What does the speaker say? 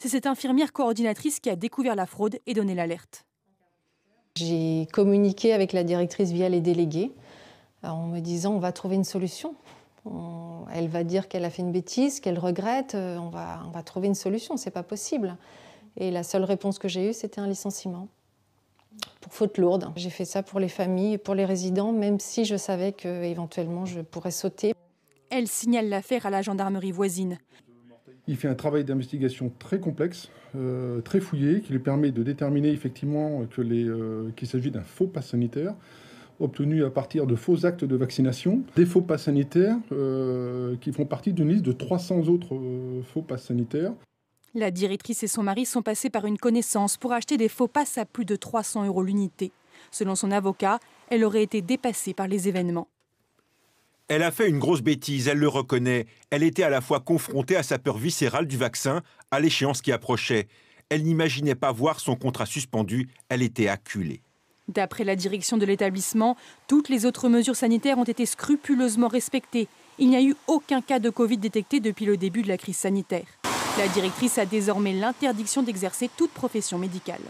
C'est cette infirmière coordinatrice qui a découvert la fraude et donné l'alerte. J'ai communiqué avec la directrice via les délégués en me disant on va trouver une solution. Elle va dire qu'elle a fait une bêtise, qu'elle regrette, on va trouver une solution, c'est pas possible. Et la seule réponse que j'ai eue, c'était un licenciement pour faute lourde. J'ai fait ça pour les familles et pour les résidents, même si je savais qu'éventuellement je pourrais sauter. Elle signale l'affaire à la gendarmerie voisine. Il fait un travail d'investigation très complexe, très fouillé, qui lui permet de déterminer effectivement qu'il s'agit d'un faux pass sanitaire obtenu à partir de faux actes de vaccination, des faux pass sanitaires qui font partie d'une liste de 300 autres faux pass sanitaires. La directrice et son mari sont passés par une connaissance pour acheter des faux passes à plus de 300 € l'unité. Selon son avocat, elle aurait été dépassée par les événements. Elle a fait une grosse bêtise, elle le reconnaît. Elle était à la fois confrontée à sa peur viscérale du vaccin, à l'échéance qui approchait. Elle n'imaginait pas voir son contrat suspendu, elle était acculée. D'après la direction de l'établissement, toutes les autres mesures sanitaires ont été scrupuleusement respectées. Il n'y a eu aucun cas de Covid détecté depuis le début de la crise sanitaire. La directrice a désormais l'interdiction d'exercer toute profession médicale.